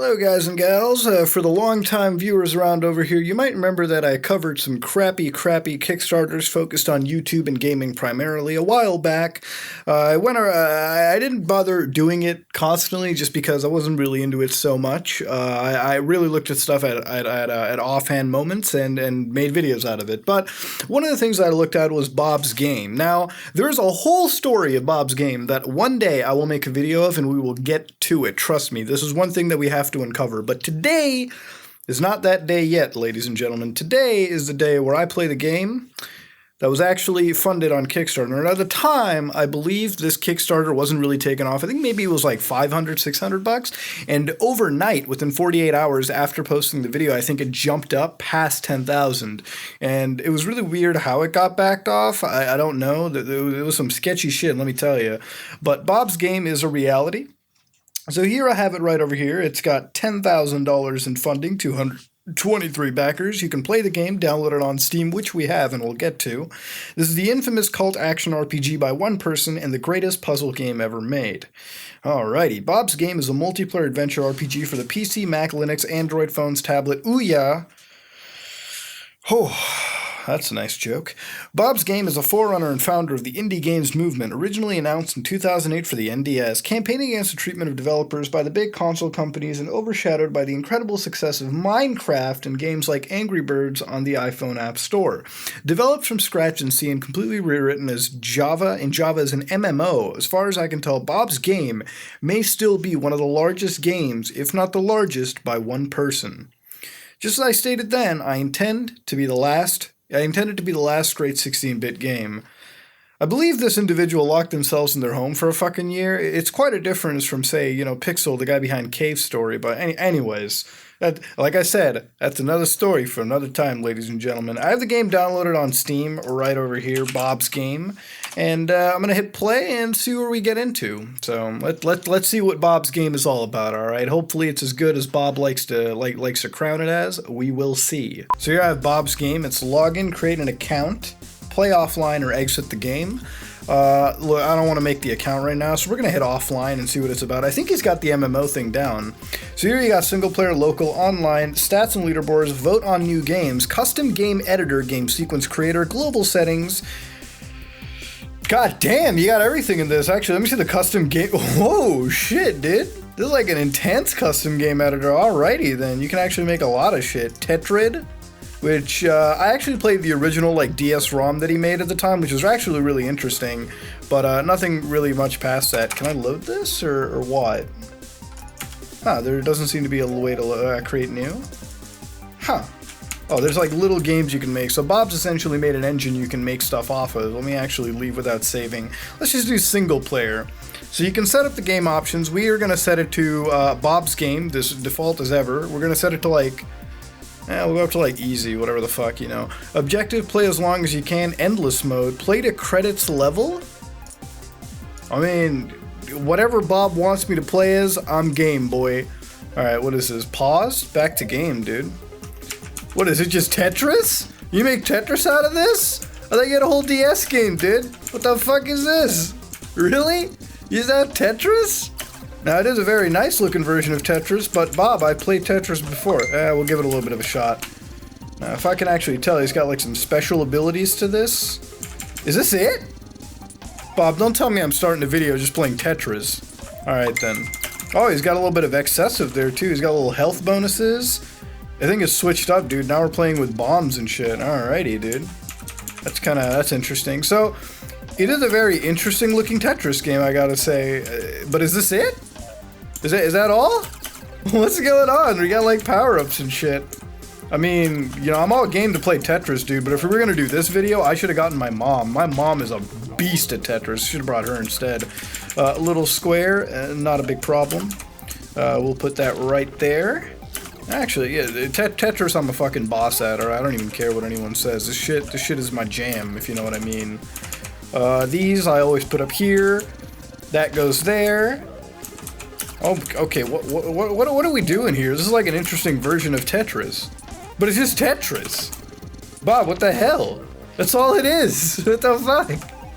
Hello guys and gals, for the long-time viewers around over here, you might remember that I covered some crappy Kickstarters focused on YouTube and gaming primarily a while back. I didn't bother doing it constantly just because I wasn't really into it so much. I really looked at stuff at offhand moments and made videos out of it. But one of the things that I looked at was Bob's Game. Now, there's a whole story of Bob's Game that one day I will make a video of and we will get to it. Trust me, this is one thing that we have to uncover. But today is not that day yet, ladies and gentlemen. Today is the day where I play the game that was actually funded on Kickstarter. And at the time, I believe this Kickstarter wasn't really taken off. I think maybe it was like $500, $600. And overnight, within 48 hours after posting the video, I think it jumped up past 10,000. And it was really weird how it got backed off. I don't know. It was some sketchy shit, let me tell you. But Bob's Game is a reality. So here I have it right over here. It's got $10,000 in funding, 223 backers. You can play the game, download it on Steam, which we have and we'll get to. This is the infamous cult action RPG by one person and the greatest puzzle game ever made. Alrighty, Bob's Game is a multiplayer adventure RPG for the PC, Mac, Linux, Android phones, tablet, ooh yeah. Oh, that's a nice joke. Bob's Game is a forerunner and founder of the indie games movement, originally announced in 2008 for the NDS, campaigning against the treatment of developers by the big console companies and overshadowed by the incredible success of Minecraft and games like Angry Birds on the iPhone App Store. Developed from scratch in C and completely rewritten as Java, and Java as an MMO, as far as I can tell, Bob's Game may still be one of the largest games, if not the largest, by one person. Just as I stated then, I intended it to be the last great 16-bit game. I believe this individual locked themselves in their home for a fucking year. It's quite a difference from, say, Pixel, the guy behind Cave Story. But anyways, like I said, that's another story for another time, ladies and gentlemen. I have the game downloaded on Steam right over here, Bob's Game. And I'm going to hit play and see where we get into. So let's see what Bob's Game is all about, all right? Hopefully it's as good as Bob likes to crown it as. We will see. So here I have Bob's Game. It's login, create an account, play offline, or exit the game. Look, I don't want to make the account right now, so we're going to hit offline and see what it's about. I think he's got the MMO thing down. So here you got single player, local, online, stats and leaderboards, vote on new games, custom game editor, game sequence creator, global settings. God damn, you got everything in this. Actually, let me see the custom game. Whoa, shit, dude. This is like an intense custom game editor. Alrighty then, you can actually make a lot of shit. Tetrid, which I actually played the original DS-ROM that he made at the time, which was actually really interesting, but nothing really much past that. Can I load this or what? Huh, there doesn't seem to be a way to create new. Huh. Oh, there's little games you can make. So Bob's essentially made an engine you can make stuff off of. Let me actually leave without saving. Let's just do single player. So you can set up the game options. We are going to set it to Bob's Game, this default as ever. We're going to set it to we'll go up to easy, whatever the fuck, Objective, play as long as you can. Endless mode, play to credits level. I mean, whatever Bob wants me to play as, I'm game, boy. Alright, what is this? Pause? Back to game, dude. What is it, just Tetris? You make Tetris out of this? I thought you had a whole DS game, dude. What the fuck is this? Really? Is that Tetris? Now, it is a very nice looking version of Tetris, but Bob, I played Tetris before. We'll give it a little bit of a shot. Now, if I can actually tell, he's got some special abilities to this. Is this it? Bob, don't tell me I'm starting the video just playing Tetris. Alright then. Oh, he's got a little bit of excessive there too. He's got little health bonuses. I think it's switched up, dude. Now we're playing with bombs and shit. Alrighty, dude. That's interesting. So, it is a very interesting looking Tetris game, I gotta say. But is this it? Is that all? What's going on? We got power-ups and shit. I mean, I'm all game to play Tetris, dude, but if we were gonna do this video, I should have gotten my mom. My mom is a beast at Tetris. Should have brought her instead. A little square, not a big problem. We'll put that right there. Actually, yeah, Tetris I'm a fucking boss at, or I don't even care what anyone says. This shit is my jam, if you know what I mean. These I always put up here. That goes there. Oh, okay, what are we doing here? This is an interesting version of Tetris. But it's just Tetris. Bob, what the hell? That's all it is. What the fuck?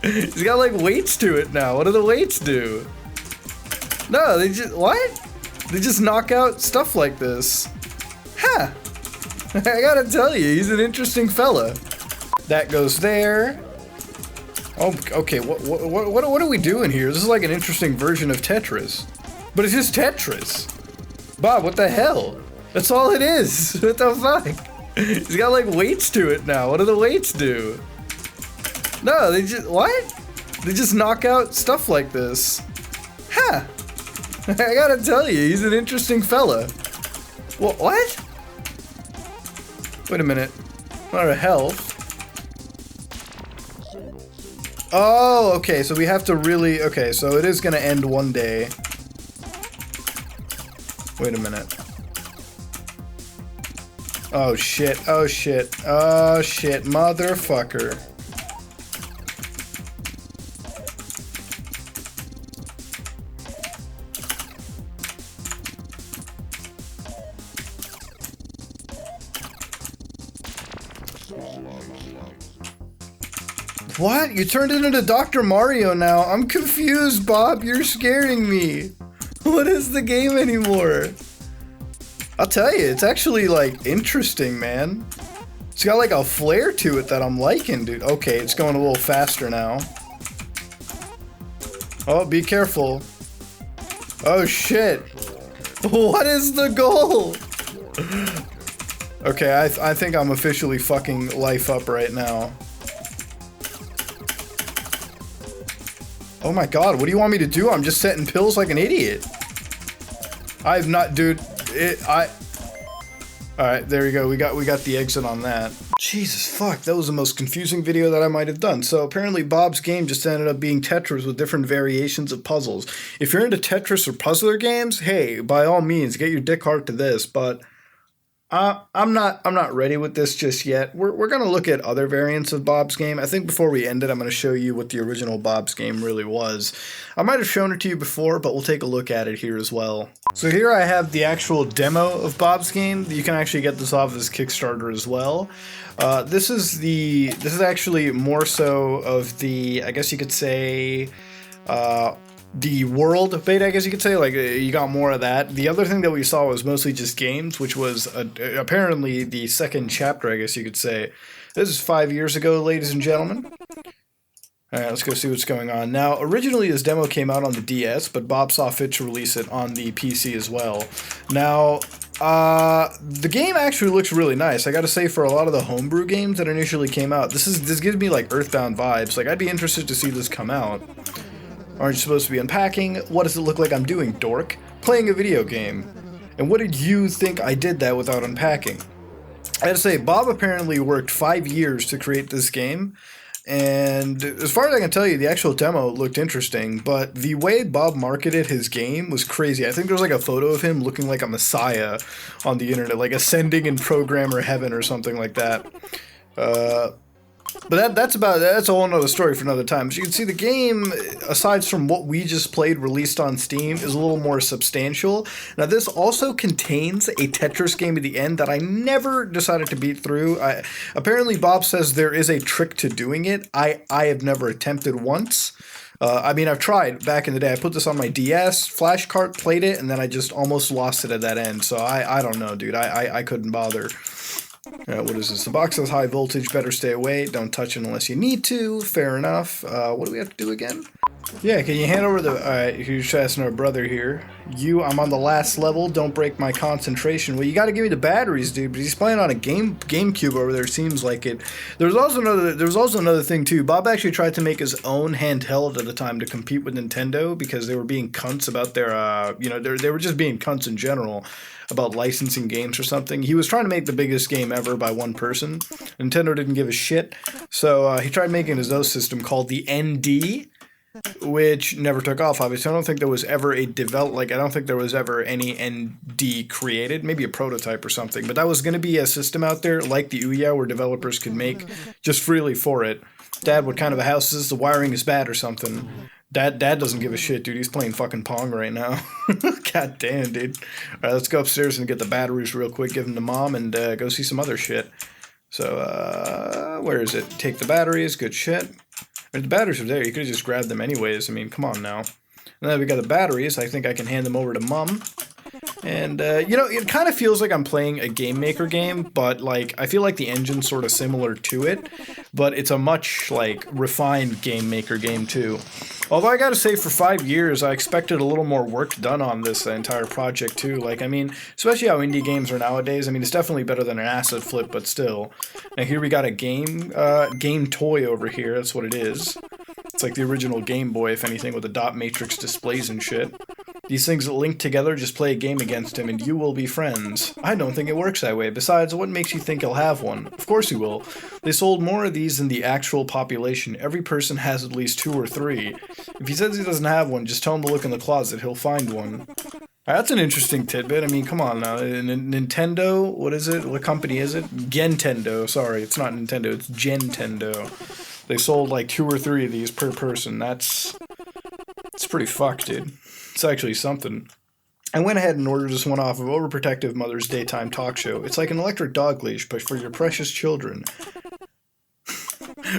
He's got weights to it now. What do the weights do? No, they just, what? They just knock out stuff like this. Huh. I gotta tell you, he's an interesting fella. That goes there. Oh, okay, what are we doing here? This is like an interesting version of Tetris. But it's just Tetris. Bob, what the hell? That's all it is. What the fuck? He's got like weights to it now. What do the weights do? No, they just, what? They just knock out stuff like this. Huh. I gotta tell you, he's an interesting fella. What? Wait a minute. Not a health. Oh, okay, so we have to really, okay, so it is gonna end one day. Wait a minute. Oh shit, oh shit, oh shit, motherfucker. What? You turned it into Dr. Mario now? I'm confused, Bob. You're scaring me. What is the game anymore? I'll tell you, it's actually, like, interesting, man. It's got, like, a flair to it that I'm liking, dude. Okay, it's going a little faster now. Oh, be careful. Oh, shit. What is the goal? Okay, I think I'm officially fucking life up right now. Oh my god, what do you want me to do? I'm just setting pills like an idiot. I've not, dude, Alright, there we go. We got the exit on that. Jesus fuck, that was the most confusing video that I might have done. So apparently Bob's game just ended up being Tetris with different variations of puzzles. If you're into Tetris or puzzler games, hey, by all means, get your dick hard to this, but I'm not ready with this just yet. We're gonna look at other variants of Bob's game. I think before we end it, I'm gonna show you what the original Bob's game really was. I might have shown it to you before, but we'll take a look at it here as well. So here I have the actual demo of Bob's game. You can actually get this off of his Kickstarter as well. This is actually more so of the, I guess you could say, the world beta, I guess you could say. Like, you got more of that. The other thing that we saw was mostly just games, which was apparently the second chapter, I guess you could say. This is 5 years ago, ladies and gentlemen. Alright, let's go see what's going on. Now, originally this demo came out on the DS, but Bob saw fit to release it on the PC as well. Now, the game actually looks really nice. I gotta say, for a lot of the homebrew games that initially came out, this gives me like Earthbound vibes. Like, I'd be interested to see this come out. Aren't you supposed to be unpacking? What does it look like I'm doing, dork? Playing a video game. And what did you think I did that without unpacking? I gotta say, Bob apparently worked 5 years to create this game. And as far as I can tell you, the actual demo looked interesting, but the way Bob marketed his game was crazy. I think there was like a photo of him looking like a messiah on the internet, like ascending in programmer heaven or something like that. But that's a whole nother story for another time. As you can see, the game, aside from what we just played released on Steam, is a little more substantial. Now, this also contains a Tetris game at the end that I never decided to beat through. Apparently, Bob says there is a trick to doing it. I have never attempted once. I mean, I've tried back in the day. I put this on my DS, flash cart, played it, and then I just almost lost it at that end. So I don't know, dude. I couldn't bother. What is this? The box has high voltage, better stay away. Don't touch it unless you need to. Fair enough. What do we have to do again? Yeah, can you hand over the... Alright, here's asking our brother here. I'm on the last level. Don't break my concentration. Well, you gotta give me the batteries, dude. But he's playing on a GameCube over there, seems like it. There was also another thing, too. Bob actually tried to make his own handheld at the time to compete with Nintendo because they were being cunts about their, they were just being cunts in general about licensing games or something. He was trying to make the biggest game ever by one person. Nintendo didn't give a shit. So he tried making his own system called the ND, which never took off, obviously. I don't think there was ever I don't think there was ever any ND created, maybe a prototype or something, but that was going to be a system out there like the Ouya where developers could make just freely for it. Dad, what kind of a house is this? The wiring is bad or something. Dad doesn't give a shit, dude. He's playing fucking Pong right now. God damn, dude. Alright, let's go upstairs and get the batteries real quick, give them to Mom, and go see some other shit. So, where is it? Take the batteries, good shit. If the batteries are there, you could have just grabbed them anyways. I mean, come on now. And then we got the batteries. I think I can hand them over to Mom. And, you know, it kind of feels like I'm playing a Game Maker game, but, like, I feel like the engine's sort of similar to it, but it's a much, like, refined Game Maker game, too. Although I gotta say, for 5 years, I expected a little more work done on this entire project, too. Like, I mean, especially how indie games are nowadays, I mean, it's definitely better than an asset flip, but still. And here we got a game toy over here, that's what it is. It's like the original Game Boy, if anything, with the dot matrix displays and shit. These things that link together, just play a game against him and you will be friends. I don't think it works that way. Besides, what makes you think he'll have one? Of course he will. They sold more of these than the actual population. Every person has at least 2 or 3. If he says he doesn't have one, just tell him to look in the closet. He'll find one. That's an interesting tidbit. I mean, come on now. Nintendo, what is it? What company is it? Gentendo. Sorry, it's not Nintendo. It's Gentendo. They sold like 2 or 3 of these per person. It's pretty fucked, dude. It's actually something. I went ahead and ordered this one off of Overprotective Mother's Daytime Talk Show. It's like an electric dog leash, but for your precious children.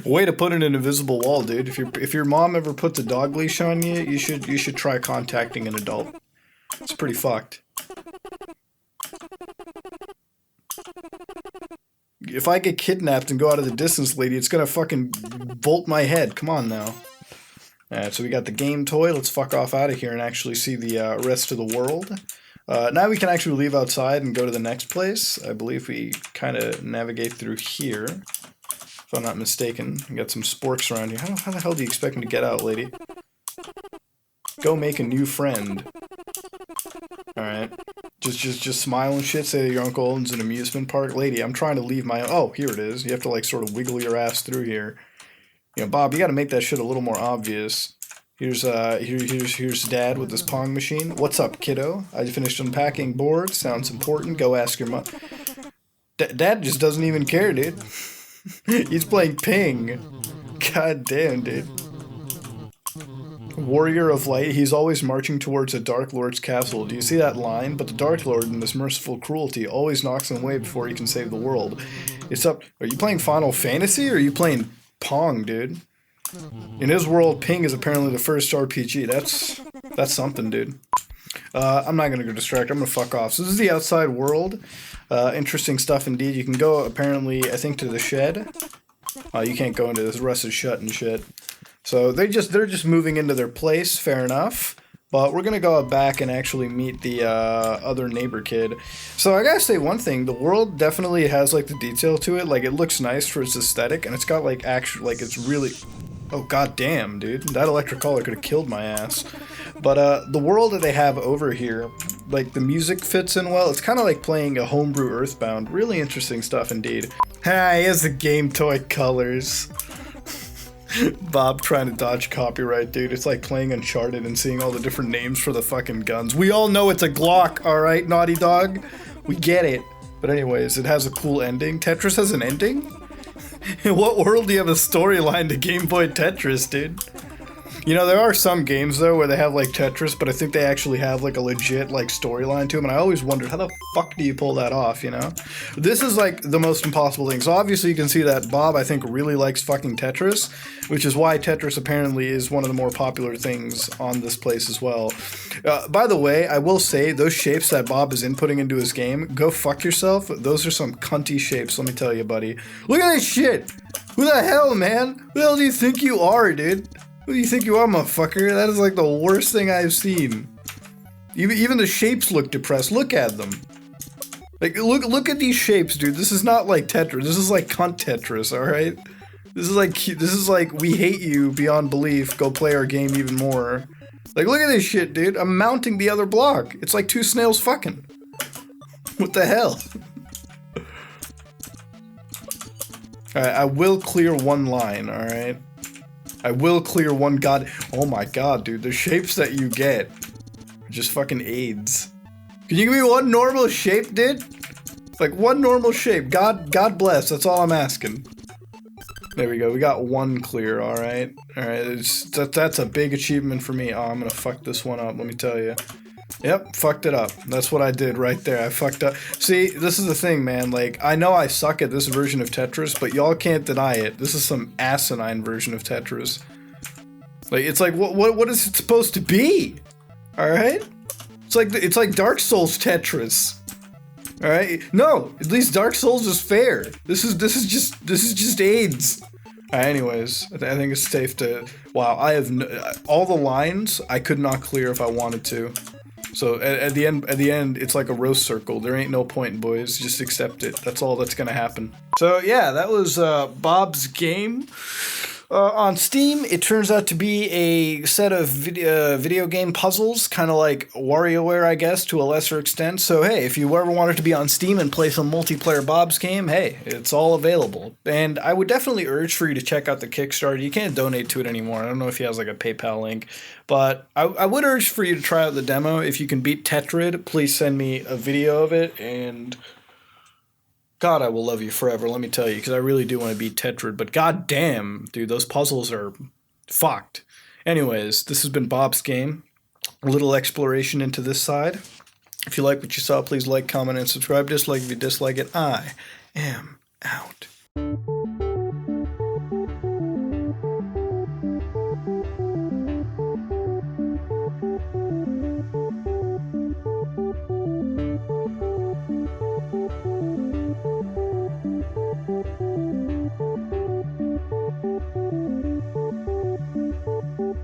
Way to put in an invisible wall, dude. If your mom ever puts a dog leash on you, you should try contacting an adult. It's pretty fucked. If I get kidnapped and go out of the distance, lady, it's gonna fucking bolt my head. Come on now. Alright, so we got the game toy. Let's fuck off out of here and actually see the rest of the world. Now we can actually leave outside and go to the next place. I believe we kind of navigate through here, if I'm not mistaken. We got some sporks around here. How the hell do you expect me to get out, lady? Go make a new friend. Alright. Just smile and shit, say that your uncle owns an amusement park. Lady, I'm trying to leave my... Oh, here it is. You have to, like, sort of wiggle your ass through here. You know, Bob, you gotta make that shit a little more obvious. Here's Dad with his Pong machine. What's up, kiddo? I finished unpacking boards. Sounds important. Go ask your mom. Dad just doesn't even care, dude. He's playing ping. God damn, dude. Warrior of Light, he's always marching towards a Dark Lord's castle. Do you see that line? But the Dark Lord, in this merciful cruelty, always knocks him away before he can save the world. It's up... Are you playing Final Fantasy, or are you playing Pong, dude? In his world, Ping is apparently the first RPG. That's something, dude. I'm not gonna go distract. I'm gonna fuck off. So this is the outside world. Interesting stuff indeed. You can go, apparently, I think, to the shed. You can't go into this. The rest is shut and shit. So they're just moving into their place. Fair enough. But we're gonna go back and actually meet the other neighbor kid. So I gotta say one thing, the world definitely has like the detail to it. Like it looks nice for its aesthetic, and it's got like actual, like it's really... Oh god damn, dude. That electric collar could have killed my ass. But the world that they have over here, like the music fits in well. It's kind of like playing a homebrew Earthbound. Really interesting stuff indeed. Hi, here's the game toy colors. Bob trying to dodge copyright, dude. It's like playing Uncharted and seeing all the different names for the fucking guns. We all know it's a Glock, alright, Naughty Dog? We get it. But anyways, it has a cool ending. Tetris has an ending? In what world do you have a storyline to Game Boy Tetris, dude? You know, there are some games, though, where they have, like, Tetris, but I think they actually have, like, a legit, like, storyline to them, and I always wondered, how the fuck do you pull that off, you know? This is, like, the most impossible thing. So, obviously, you can see that Bob, I think, really likes fucking Tetris, which is why Tetris apparently is one of the more popular things on this place as well. By the way, I will say, those shapes that Bob is inputting into his game, go fuck yourself. Those are some cunty shapes, let me tell you, buddy. Look at this shit! Who the hell, man? Who the hell do you think you are, dude? Who do you think you are, motherfucker? That is like the worst thing I've seen. Even the shapes look depressed. Look at them. Like, look at these shapes, dude. This is not like Tetris. This is like cunt Tetris, alright? This is like, we hate you beyond belief. Go play our game even more. Like, look at this shit, dude. I'm mounting the other block. It's like 2 snails fucking. What the hell? Alright, I will clear one line, alright? I will clear one god. Oh my god, dude. The shapes that you get are just fucking AIDS. Can you give me one normal shape, dude? Like, one normal shape. God bless. That's all I'm asking. There we go. We got one clear, alright? Alright, that's a big achievement for me. Oh, I'm gonna fuck this one up, let me tell you. Yep, fucked it up. That's what I did right there. I fucked up. See, this is the thing, man. Like, I know I suck at this version of Tetris, but y'all can't deny it. This is some asinine version of Tetris. Like, it's like, what is it supposed to be? Alright? It's like Dark Souls Tetris. All right? No, at least Dark Souls is fair. This is just AIDS. Anyways, I think it's safe to. Wow, I have all the lines I could not clear if I wanted to. So at the end, it's like a roast circle. There ain't no point, boys. Just accept it. That's all that's gonna happen. So yeah, that was Bob's Game. On Steam, it turns out to be a set of video game puzzles, kind of like WarioWare, I guess, to a lesser extent. So hey, if you ever wanted to be on Steam and play some multiplayer Bob's Game, hey, it's all available. And I would definitely urge for you to check out the Kickstarter. You can't donate to it anymore. I don't know if he has like a PayPal link, but I would urge for you to try out the demo. If you can beat Tetrid, please send me a video of it, and God, I will love you forever, let me tell you, because I really do want to beat Tetrid, but god damn, dude, those puzzles are fucked. Anyways, this has been Bob's Game. A little exploration into this side. If you like what you saw, please like, comment, and subscribe. Dislike if you dislike it. I am out.